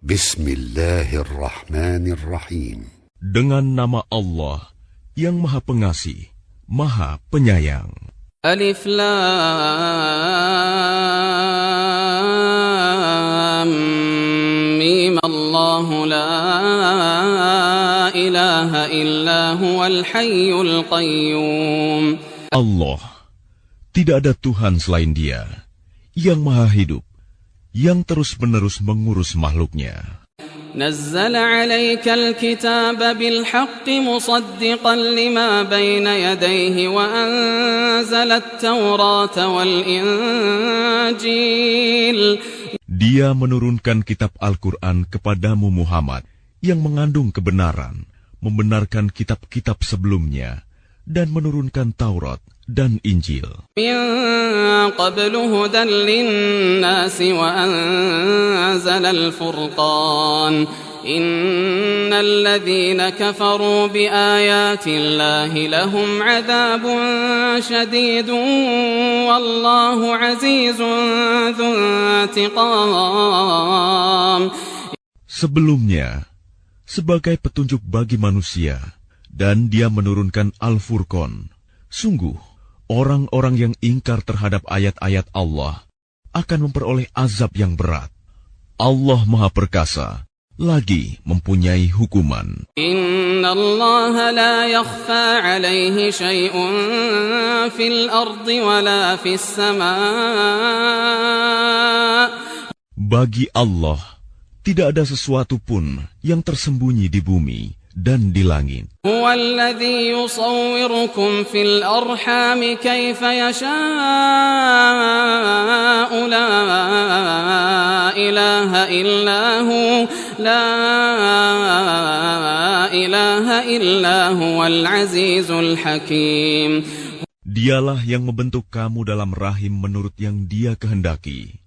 Bismillahirrahmanirrahim. Dengan nama Allah yang Maha Pengasih, Maha Penyayang. Alif Lam Mim. Allahu la ilaha illa huwal hayyul qayyum. Allah, tidak ada Tuhan selain Dia, yang Maha Hidup, yang terus-menerus mengurus makhluknya. نزل عليك الكتاب بالحق مصدقا لما بين يديه وأنزل التوراة والإنجيل. Dia menurunkan kitab Al-Quran kepadamu Muhammad yang mengandung kebenaran, membenarkan kitab-kitab sebelumnya, dan menurunkan Taurat dan Injil. Min qablu hudan linnasi wa anzala al-furqan. Innal ladhina kafaru bi ayati Allahi lahum adhabun shadidun wallahu azizun dzu intiqam. Sebelumnya, sebagai petunjuk bagi manusia, dan Dia menurunkan Al-Furqan. Sungguh, orang-orang yang ingkar terhadap ayat-ayat Allah akan memperoleh azab yang berat. Allah Maha Perkasa, lagi mempunyai hukuman. Inna Allah la yakhfa alaihi syai'un fil ardi wa la fis sama'. Bagi Allah, tidak ada sesuatu pun yang tersembunyi di bumi dan di langit. Huwallazi yusawwirukum fil arham kaifa yasha'u la ilaha illa huwal azizul hakim. Dialah yang membentuk kamu dalam rahim menurut yang Dia kehendaki.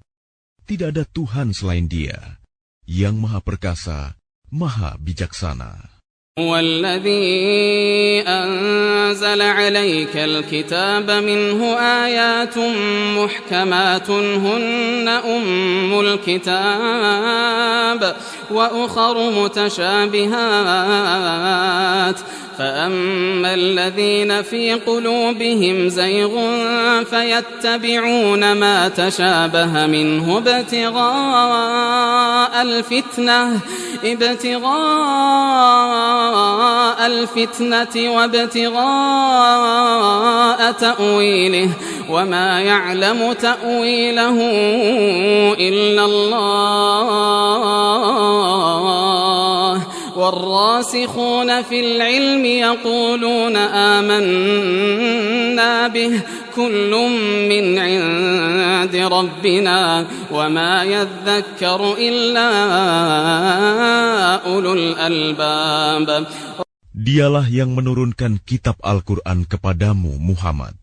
Tidak ada Tuhan selain Dia, yang Maha Perkasa, Maha Bijaksana. هو الذي أنزل عليك الكتاب منه آيات محكمات هن أم الكتاب وأخر متشابهات فأما الذين في قلوبهم زيغ فيتبعون ما تشابه منه ابتغاء الفتنة وابتغاء تأويله وما يعلم تأويله إلا الله والراسخون في العلم يقولون آمنا به كل من عند ربنا وما يذكر إلا أولو الألباب. Dialah yang menurunkan kitab Al-Quran kepadamu Muhammad.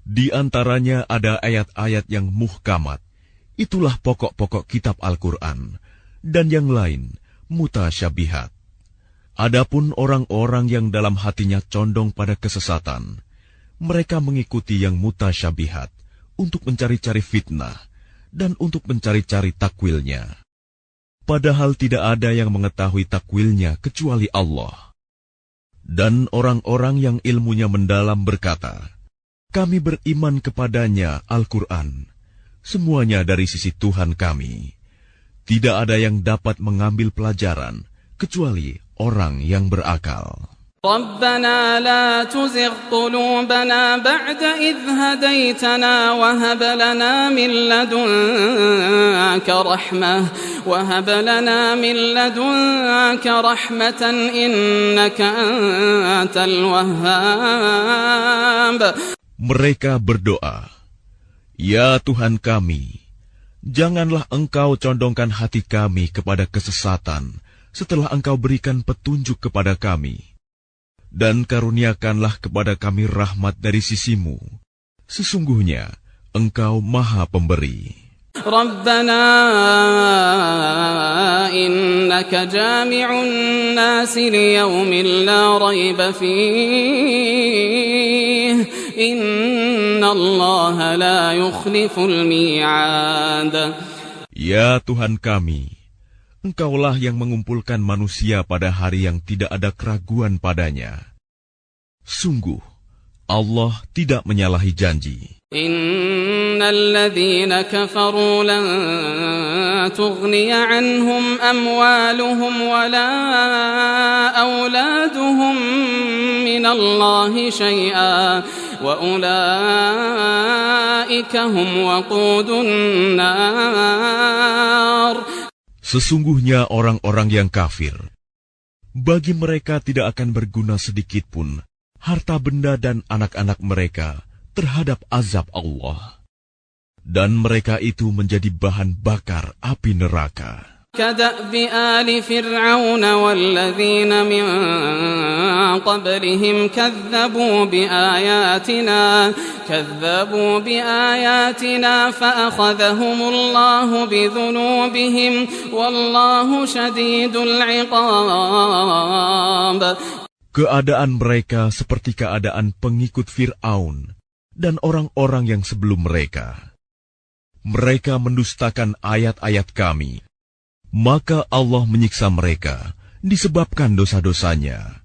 Di antaranya ada ayat-ayat yang muhkamat. Itulah pokok-pokok kitab Al-Quran. Dan yang lain mutasyabihat. Adapun orang-orang yang dalam hatinya condong pada kesesatan, mereka mengikuti yang mutasyabihat untuk mencari-cari fitnah dan untuk mencari-cari takwilnya. Padahal tidak ada yang mengetahui takwilnya kecuali Allah. Dan orang-orang yang ilmunya mendalam berkata, kami beriman kepadanya Al-Quran, semuanya dari sisi Tuhan kami. Tidak ada yang dapat mengambil pelajaran kecuali orang yang berakal. ربنا لا تزغ قلوبنا بعد إذ هديتنا وهب لنا من لدنك رحمة إنك أنت الوهاب. Mereka berdoa, ya Tuhan kami, janganlah Engkau condongkan hati kami kepada kesesatan setelah Engkau berikan petunjuk kepada kami. Dan karuniakanlah kepada kami rahmat dari sisimu. Sesungguhnya Engkau Maha Pemberi. Rabbana innaka jami'un nasi liyaumin la rayba fihi inna Allah la yukhliful mi'ad. Ya Tuhan kami, Engkaulah yang mengumpulkan manusia pada hari yang tidak ada keraguan padanya. Sungguh, Allah tidak menyalahi janji. Innal ladzina kafaru lan tughniya anhum amwaluhum wala auladuhum minallahi syai'a wa ulaika hum waqudun nar. Sesungguhnya orang-orang yang kafir, bagi mereka tidak akan berguna sedikitpun harta benda dan anak-anak mereka terhadap azab Allah. Dan mereka itu menjadi bahan bakar api neraka. كدأب آل فرعون والذين من قبلهم كذبوا بآياتنا فأخذهم الله بذنوبهم والله شديد العقاب. Keadaan mereka seperti keadaan pengikut Fir'aun dan orang-orang yang sebelum mereka. Mereka mendustakan ayat-ayat kami. Maka Allah menyiksa mereka disebabkan dosa-dosanya.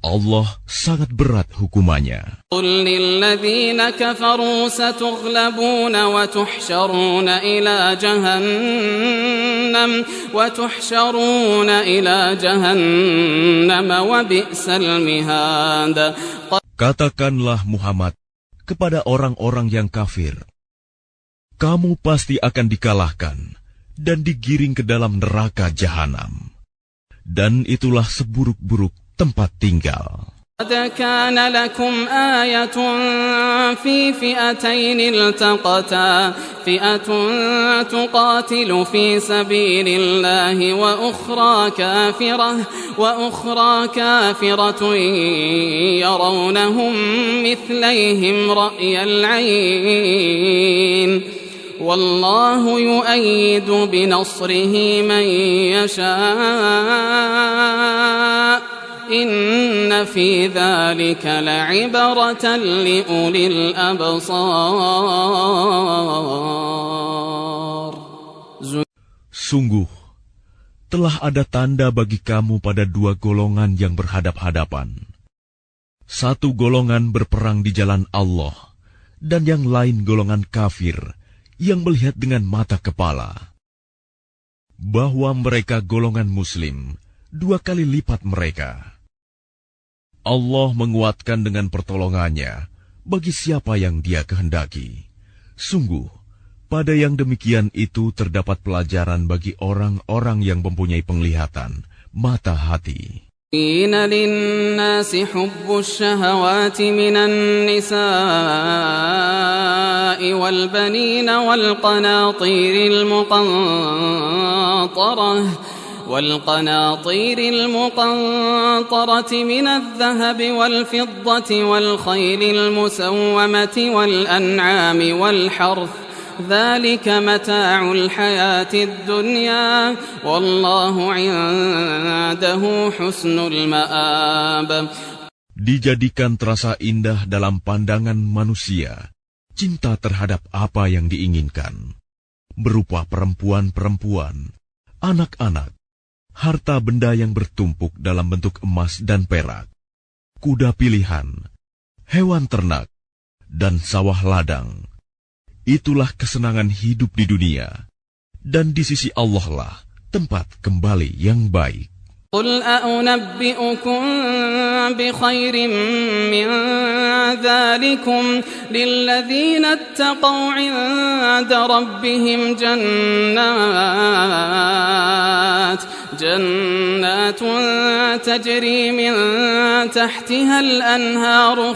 Allah sangat berat hukumannya. قل للذين كفروا ستغلبون وتحشرون إلى جهنم وبئس المهاد. Katakanlah Muhammad kepada orang-orang yang kafir, kamu pasti akan dikalahkan dan digiring ke dalam neraka jahanam. Dan itulah seburuk-buruk tempat tinggal. قد كان لكم آية في فئتين التقتا فئة تقاتل في سبيل الله وأخرى كافرة يرونهم مثليهم رأي العين والله يؤيد بنصره من يشاء إن في ذلك لعبرة لأولي الأبصار. Sungguh, telah ada tanda bagi kamu pada dua golongan yang berhadap-hadapan. Satu golongan berperang di jalan Allah, dan yang lain golongan kafir yang melihat dengan mata kepala. Bahwa mereka golongan muslim, dua kali lipat mereka. Allah menguatkan dengan pertolongannya bagi siapa yang Dia kehendaki. Sungguh, pada yang demikian itu terdapat pelajaran bagi orang-orang yang mempunyai penglihatan, mata hati. زين للناس حب الشهوات من النساء والبنين والقناطير المقنطرة من الذهب والفضة والخيل المسومة والأنعام والحرث ذلك متاع الحياة الدنيا والله عنده حسن المآب. Dijadikan terasa indah dalam pandangan manusia cinta terhadap apa yang diinginkan, berupa perempuan-perempuan, anak-anak, harta benda yang bertumpuk dalam bentuk emas dan perak, kuda pilihan, hewan ternak, dan sawah ladang. Itulah kesenangan hidup di dunia, dan di sisi Allah lah tempat kembali yang baik. قل أأنبئكم بخير من ذلكم للذين اتقوا عند ربهم جنات تجري من تحتها الأنهار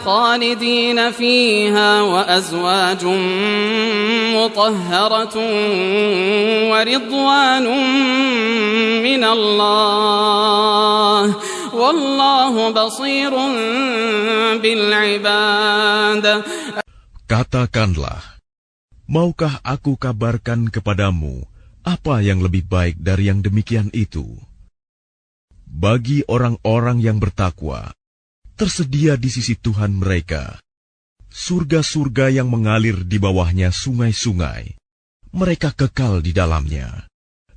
خالدين فيها وأزواج مطهرة ورضوان من الله والله بصير بالعباد. Katakanlah, maukah aku kabarkan kepadamu apa yang lebih baik dari yang demikian itu? Bagi orang-orang yang bertakwa, tersedia di sisi Tuhan mereka surga-surga yang mengalir di bawahnya sungai-sungai, mereka kekal di dalamnya,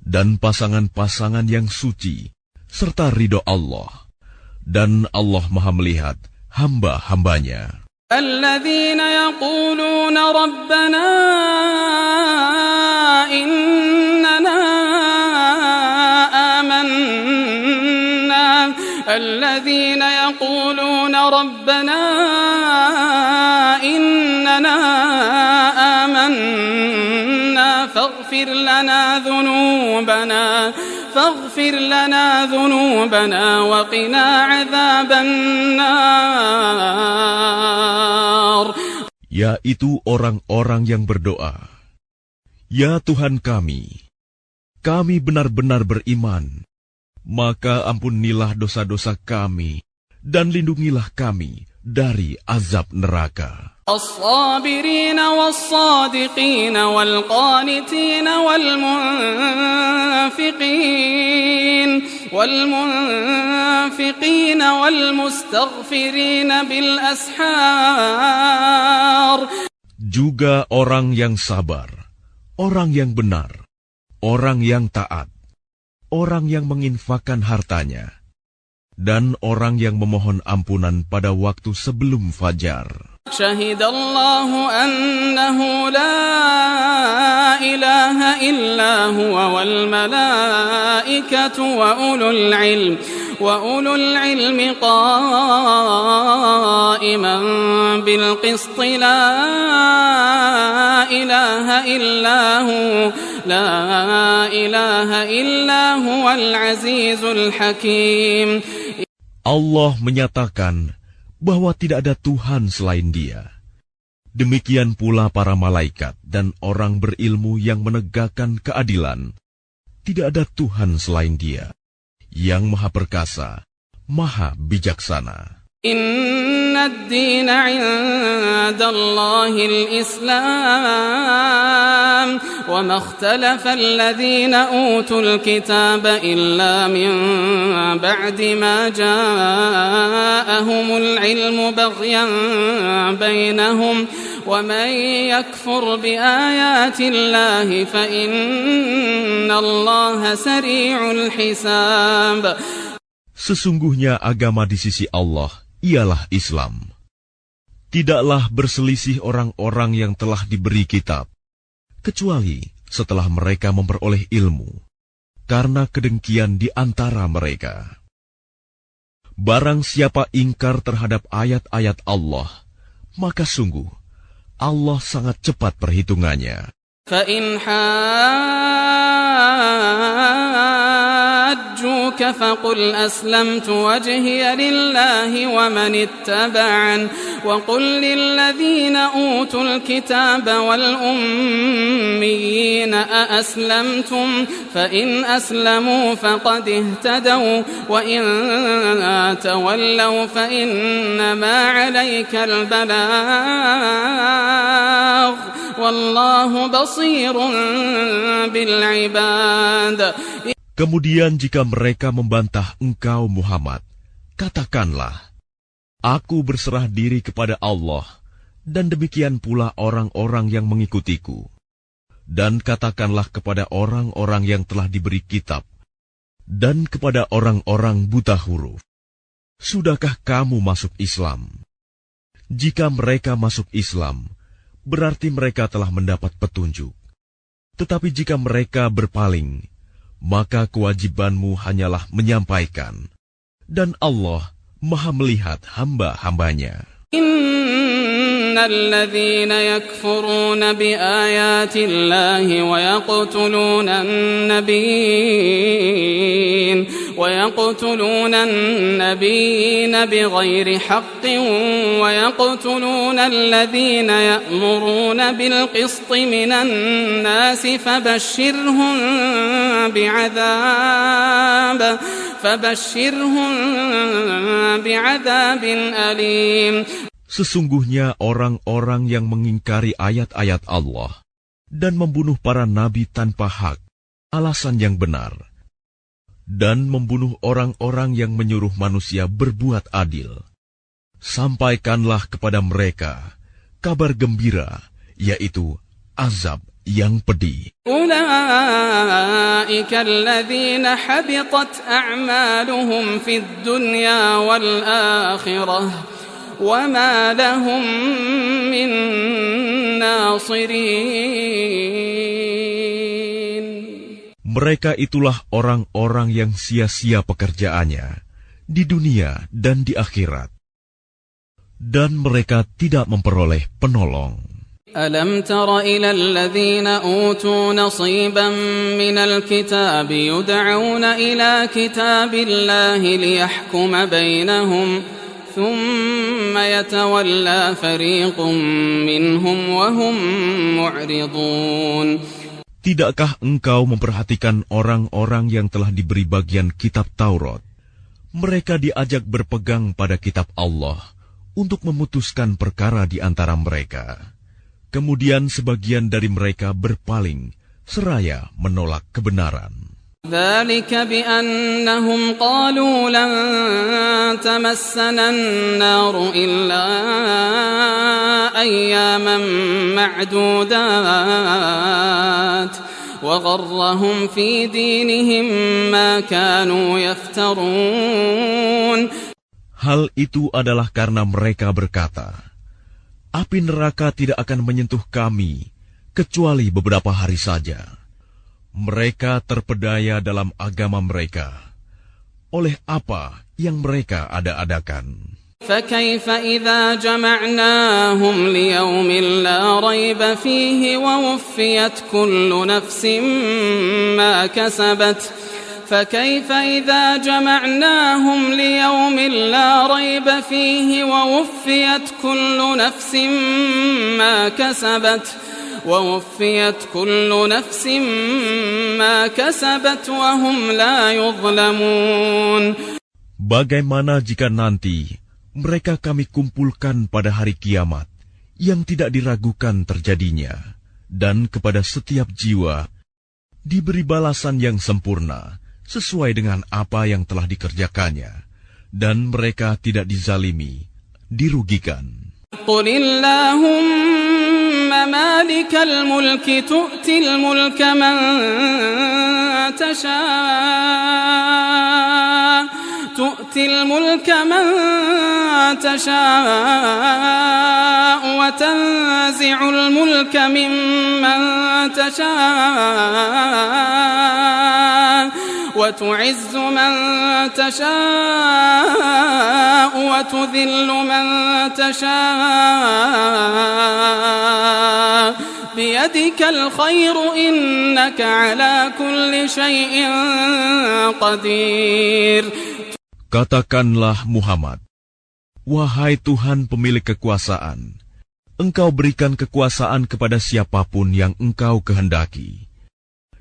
dan pasangan-pasangan yang suci, serta ridho Allah. Dan Allah Maha melihat hamba-hambanya. الذين يقولون ربنا إننا آمنا الذين يقولون ربنا إننا آمنا فاغفر لنا ذنوبنا وقنا عذاب النار. Yaitu orang-orang yang berdoa, Ya Tuhan kami benar-benar beriman, maka ampunilah dosa-dosa kami dan lindungilah kami dari azab neraka. الصابرين والصادقين والقانتين والمنفقين والمستغفرين بالأسحار. Juga orang yang sabar, orang yang benar, orang yang taat, orang yang menginfakkan hartanya, dan orang yang memohon ampunan pada waktu sebelum fajar. شهد الله أنه لا إله إلا هو والملائكة وأولو العلم قائما بالقسط لا إله إلا هو العزيز الحكيم. Allah menyatakan bahwa tidak ada Tuhan selain Dia. Demikian pula para malaikat dan orang berilmu yang menegakkan keadilan. Tidak ada Tuhan selain Dia, yang Maha Perkasa, Maha Bijaksana. Inna ad-dina 'inda Allahil Islam wa ma ikhtalafa alladhina utul kitaba illa min ba'di ma ja'ahumul 'ilmu baghyan bainahum wa man yakfur bi ayati Allahi fa inna Allaha sari'ul hisab. Sesungguhnya agama di sisi Allah ialah Islam. Tidaklah berselisih orang-orang yang telah diberi kitab, kecuali setelah mereka memperoleh ilmu, karena kedengkian di antara mereka. Barang siapa ingkar terhadap ayat-ayat Allah, maka sungguh Allah sangat cepat perhitungannya. فَإِنْ حَاجُّوكَ فَقُلْ أَسْلَمْتُ وَجْهِيَ لِلَّهِ وَمَنِ اتَّبَعَنِ وَقُلْ لِلَّذِينَ أُوتُوا الْكِتَابَ وَالْأُمِّيِّينَ أَأَسْلَمْتُمْ فَإِنْ أَسْلَمُوا فَقَدِ اهْتَدَوْا وَإِنْ تَوَلَّوْا فَإِنَّمَا عَلَيْكَ الْبَلَاغُ وَاللَّهُ بَصِيرٌ بِالْعِبَادِ. Kemudian jika mereka membantah engkau Muhammad, katakanlah, Aku berserah diri kepada Allah, dan demikian pula orang-orang yang mengikutiku. Dan katakanlah kepada orang-orang yang telah diberi kitab, dan kepada orang-orang buta huruf, Sudahkah kamu masuk Islam? Jika mereka masuk Islam, berarti mereka telah mendapat petunjuk. Tetapi jika mereka berpaling, maka kewajibanmu hanyalah menyampaikan, dan Allah Maha melihat hamba-hambanya. Innal ladzina yakfuruna bi ayati Allahi wa yaqtuluna an-nabiyyin bighairi haqqin wa yaqtuluna alladhina ya'muruna bil qisti minan nasi fabashshirhum bi'adzabin alim. Sesungguhnya orang-orang yang mengingkari ayat-ayat Allah dan membunuh para nabi tanpa hak, alasan yang benar, dan membunuh orang-orang yang menyuruh manusia berbuat adil, sampaikanlah kepada mereka kabar gembira, yaitu azab yang pedih. أولئك الذين حبطت أعمالهم في الدنيا والآخرة وما لهم من ناصرين. Mereka itulah orang-orang yang sia-sia pekerjaannya di dunia dan di akhirat, dan mereka tidak memperoleh penolong. ألم تر إلى الذين أوتوا نصيبا من الكتاب يدعون إلى كتاب الله ليحكم بينهم ثم يتولى فريق منهم وهم معرضون. Tidakkah engkau memperhatikan orang-orang yang telah diberi bagian kitab Taurat? Mereka diajak berpegang pada kitab Allah untuk memutuskan perkara di antara mereka. Kemudian sebagian dari mereka berpaling, seraya menolak kebenaran. ذلك بأنهم قالوا لن تمسنا النار إلا أياما معدودات وغرهم في دينهم ما كانوا يفترون. Hal itu adalah karena mereka berkata, api neraka tidak akan menyentuh kami kecuali beberapa hari saja. Mereka terpedaya dalam agama mereka oleh apa yang mereka ada-adakan. فكيف إذا جمعناهم ليوم لا ريب فيه ووفيت كل نفس ما كسبت فكيف إذا جمعناهم ليوم لا ريب فيه ووفيت كل نفس ما كسبت وهم لا يظلمون. Bagaimana jika nanti mereka kami kumpulkan pada hari kiamat yang tidak diragukan terjadinya, dan kepada setiap jiwa diberi balasan yang sempurna sesuai dengan apa yang telah dikerjakannya, dan mereka tidak dizalimi, dirugikan. قل اللهم مالك الملك تؤتي الملك من تشاء وتنزع الملك ممن تشاء وتعز من تشاء وتذل من تشاء بيدك الخير إنك على كل شيء قدير. Katakanlah Muhammad, wahai Tuhan pemilik kekuasaan, Engkau berikan kekuasaan kepada siapapun yang Engkau kehendaki,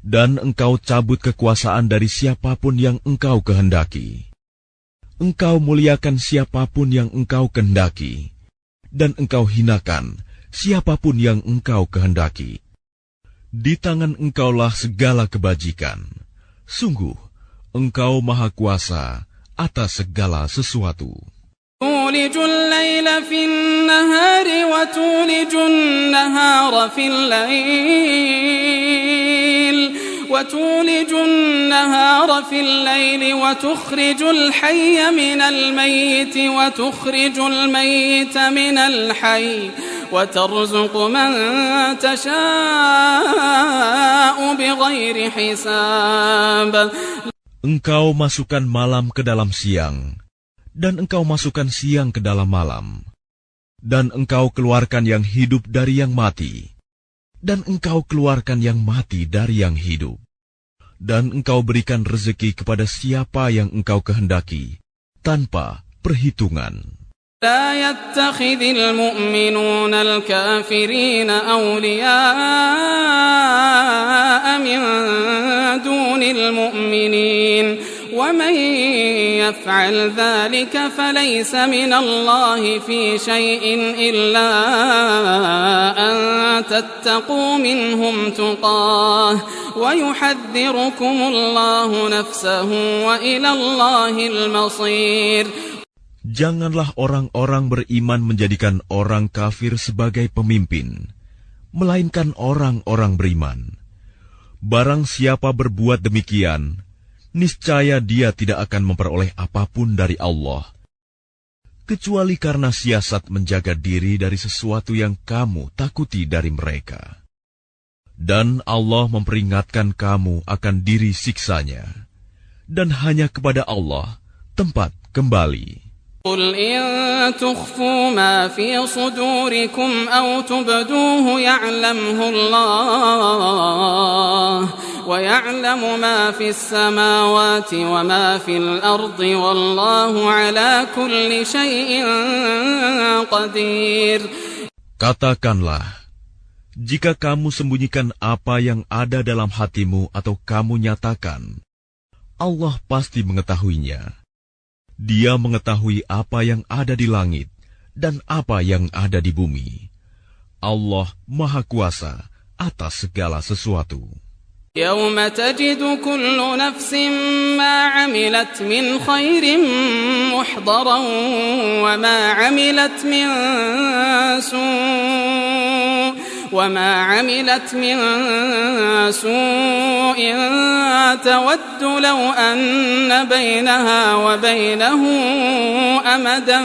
dan Engkau cabut kekuasaan dari siapapun yang Engkau kehendaki. Engkau muliakan siapapun yang Engkau kehendaki, dan Engkau hinakan siapapun yang Engkau kehendaki. Di tangan Engkaulah segala kebajikan. Sungguh, Engkau Maha Kuasa atas segala sesuatu. تولج الليل في النهار وتولج النهار في الليل وتخرج الحي من الميت وتخرج الميت من الحي وترزق من تشاء بغير حساب. Engkau masukkan malam ke dalam siang, dan Engkau masukkan siang ke dalam malam, dan Engkau keluarkan yang hidup dari yang mati, dan Engkau keluarkan yang mati dari yang hidup, dan Engkau berikan rezeki kepada siapa yang Engkau kehendaki, tanpa perhitungan. لا يتخذ المؤمنون الكافرين أولياء من دون المؤمنين ومن يفعل ذلك فليس من الله في شيء إلا أن تتقوا منهم تقاه ويحذركم الله نفسه وإلى الله المصير. Janganlah orang-orang beriman menjadikan orang kafir sebagai pemimpin, melainkan orang-orang beriman. Barang siapa berbuat demikian, niscaya dia tidak akan memperoleh apapun dari Allah, kecuali karena siasat menjaga diri dari sesuatu yang kamu takuti dari mereka. Dan Allah memperingatkan kamu akan diri siksanya, dan hanya kepada Allah tempat kembali. قل إن تخفوا ما في صدوركم أو تبدوه يعلمه الله ويعلم ما في السماوات وما في الأرض والله على كل شيء قدير. Katakanlah, jika kamu sembunyikan apa yang ada dalam hatimu atau kamu nyatakan, Allah pasti mengetahuinya. Dia mengetahui apa yang ada di langit dan apa yang ada di bumi. Allah Maha Kuasa atas segala sesuatu. يوم تجد كل نفس ما عملت من خير محضرا وما عملت من سوء تود لو أن بينها وبينه أمدا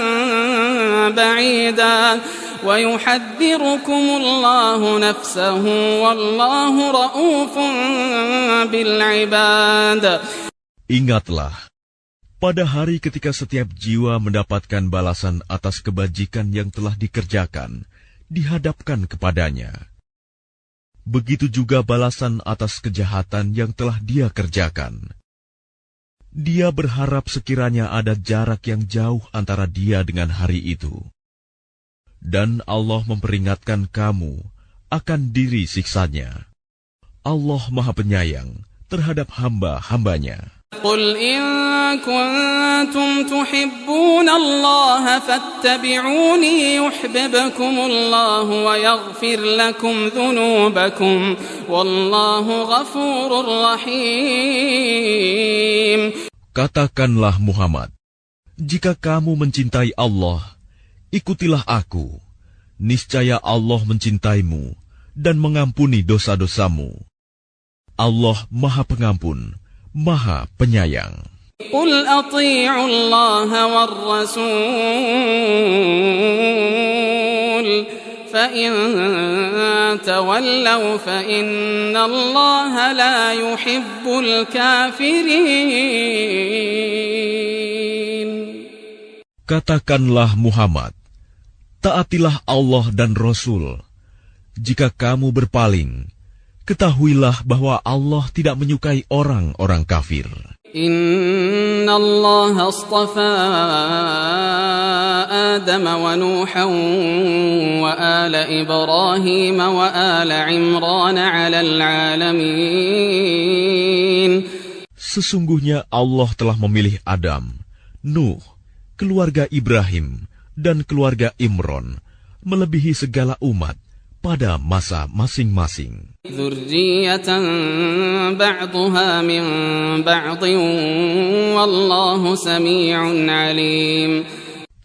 بعيدا ويحذركم الله نفسه والله رؤوف بالعباد. Ingatlah, pada hari ketika setiap jiwa mendapatkan balasan atas kebajikan yang telah dikerjakan, dihadapkan kepadanya. Begitu juga balasan atas kejahatan yang telah dia kerjakan. Dia berharap sekiranya ada jarak yang jauh antara dia dengan hari itu. Dan Allah memperingatkan kamu akan diri siksanya. Allah Maha Penyayang terhadap hamba-hambanya. قل إن كنتم تحبون الله فاتبعوني يحببكم الله ويغفر لكم ذنوبكم والله غفور رحيم. Katakanlah Muhammad, jika kamu mencintai Allah, ikutilah aku. Niscaya Allah mencintaimu dan mengampuni dosa-dosamu. Allah Maha Pengampun, Maha Penyayang. قل أطيعوا الله والرسول فإن تولوا فإن الله لا يحب الكافرين. Katakanlah Muhammad, taatilah Allah dan Rasul. Jika kamu berpaling, ketahuilah bahwa Allah tidak menyukai orang-orang kafir. إن الله اصطفى آدم ونوحا وآل إبراهيم وآل عمران على العالمين. Sesungguhnya Allah telah memilih Adam, Nuh, keluarga Ibrahim, dan keluarga Imron, melebihi segala umat pada masa masing-masing. ذرية بعضها من بعض والله سميع عليم.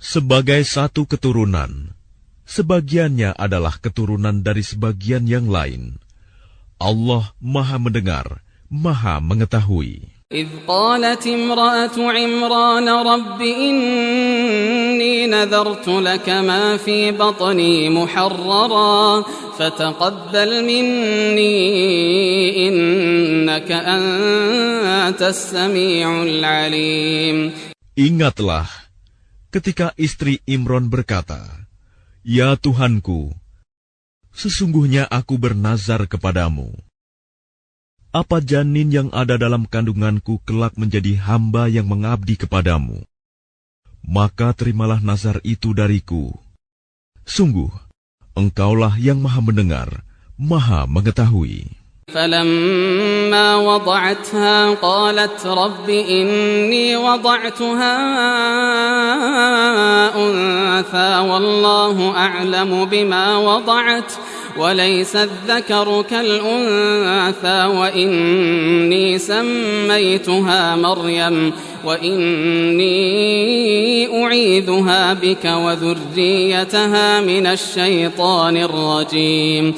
Sebagai satu keturunan, sebagiannya adalah keturunan dari sebagian yang lain. Allah Maha Mendengar, Maha Mengetahui. إذ قالت امرأة عمران رب إني نذرت لك ما في بطني محررا فتقبل مني إنك أنت السميع العليم. Ingatlah ketika istri Imron berkata, "Ya Tuhanku, sesungguhnya aku bernazar kepadamu. Apa janin yang ada dalam kandunganku kelak menjadi hamba yang mengabdi kepadamu? Maka terimalah nazar itu dariku. Sungguh, Engkaulah yang Maha Mendengar, Maha Mengetahui." فلما وضعتها قالت رب إني وضعتها أنثى والله أعلم بما وضعت وليس الذكر كالأنثى وإني سميتها مريم وإني أعيذها بك وذريتها من الشيطان الرجيم.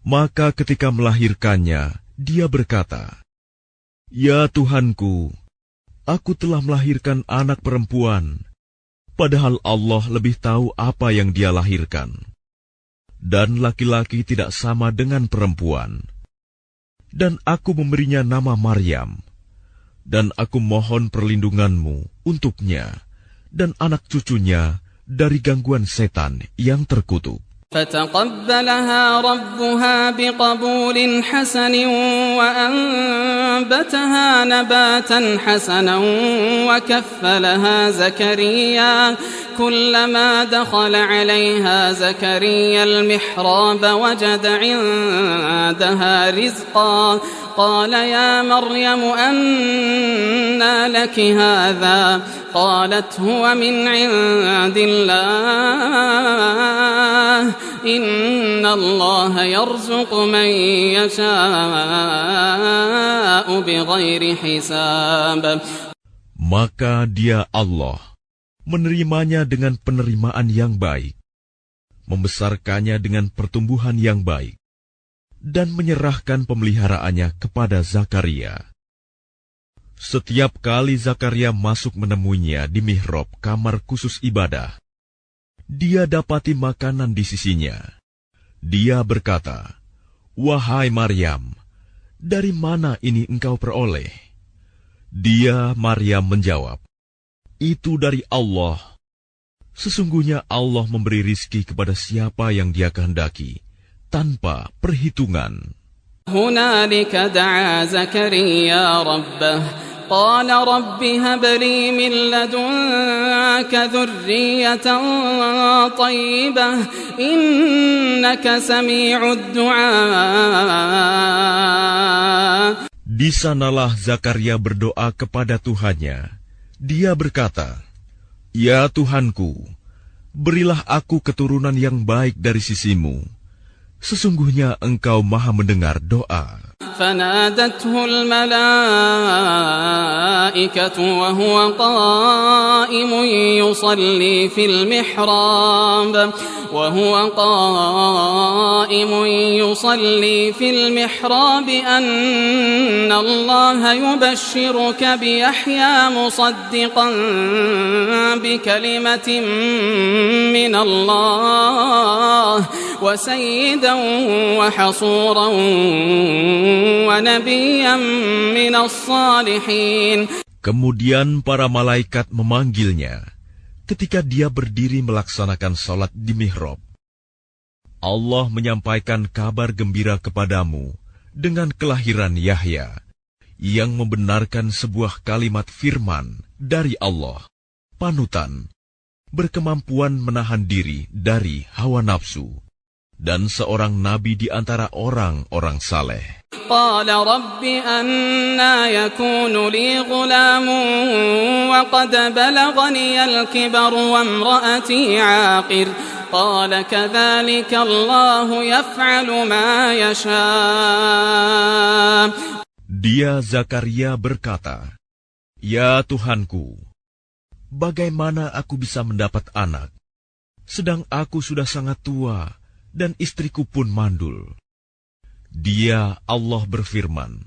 Maka ketika melahirkannya, dia berkata, "Ya Tuhanku, aku telah melahirkan anak perempuan, padahal Allah lebih tahu apa yang dia lahirkan. Dan laki-laki tidak sama dengan perempuan. Dan aku memberinya nama Maryam. Dan aku mohon perlindunganmu untuknya dan anak cucunya dari gangguan setan yang terkutuk." فتقبلها ربها بقبول حسن وأنبتها نباتا حسنا وكفلها زكريا كلما دخل عليها زكريا المحراب وجد عندها رزقا قال يا مريم أنى لك هذا قالت هو من عند الله إن الله يرزق من يشاء بغير حساب. Maka dia Allah menerimanya dengan penerimaan yang baik, membesarkannya dengan pertumbuhan yang baik, dan menyerahkan pemeliharaannya kepada Zakaria. Setiap kali Zakaria masuk menemuinya di mihrab kamar khusus ibadah, dia dapati makanan di sisinya. Dia berkata, "Wahai Maryam, dari mana ini engkau peroleh?" Dia, Maryam, menjawab, "Itu dari Allah. Sesungguhnya Allah memberi rizki kepada siapa yang Dia kehendaki, tanpa perhitungan." هنالك دعا زكريا ربه قال رب هب لي من لدنك ذرية طيبة إنك سميع الدعاء. Di sanalah Zakaria berdoa kepada Tuhannya. Dia berkata, "Ya Tuhanku, berilah aku keturunan yang baik dari sisimu. Sesungguhnya Engkau Maha mendengar doa." فنادته الملائكة وهو قائم يصلي في المحراب أن الله يبشرك بيحيى مصدقا بكلمة من الله وسيدا وحصورا ونبيا من الصالحين. Kemudian para malaikat memanggilnya ketika dia berdiri melaksanakan salat di mihrab. Allah menyampaikan kabar gembira kepadamu dengan kelahiran Yahya, yang membenarkan sebuah kalimat firman dari Allah, panutan, berkemampuan menahan diri dari hawa nafsu, dan seorang nabi di antara orang-orang saleh. قال رب أنى يكون لي غلام وقد بلغني الكبر وامرأتي عاقر قال كذلك الله يفعل ما يشاء. Dia Zakaria berkata, "Ya Tuhanku, bagaimana aku bisa mendapat anak, sedang aku sudah sangat tua dan istriku pun mandul?" Dia, Allah, berfirman,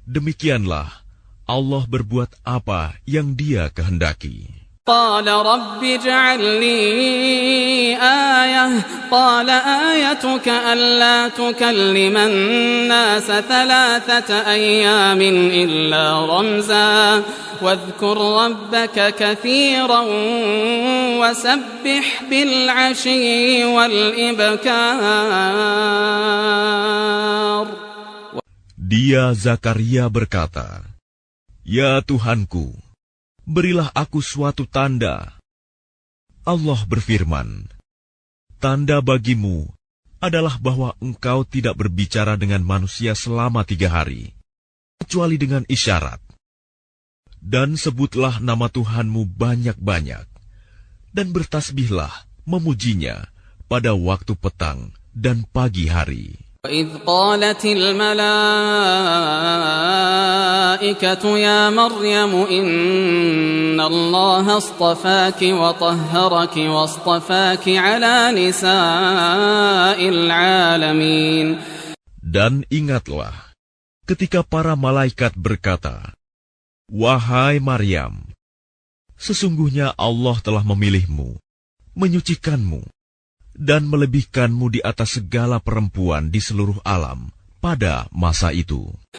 demikianlah Allah berbuat apa yang Dia kehendaki. قال رب اجعل لي آية قال آيتك ألا تكلم الناس 3 أيام إلا رمزا واذكر ربك كثيرا وسبح بالعشي والإبكار. Dia Zakaria berkata, "Ya Tuhanku, berilah aku suatu tanda." Allah berfirman, "Tanda bagimu adalah bahwa engkau tidak berbicara dengan manusia selama 3 hari, kecuali dengan isyarat. Dan sebutlah nama Tuhanmu banyak-banyak, dan bertasbihlah memujinya pada waktu petang dan pagi hari." وإذ قالت الملائكة يا مريم إن الله اصطفاك وطهرك واصطفاك على نساء العالمين Dan ingatlah, ketika para malaikat berkata, "Wahai Maryam, sesungguhnya Allah telah memilihmu, menyucikanmu, dan melebihkanmu di atas segala perempuan di seluruh alam pada masa itu."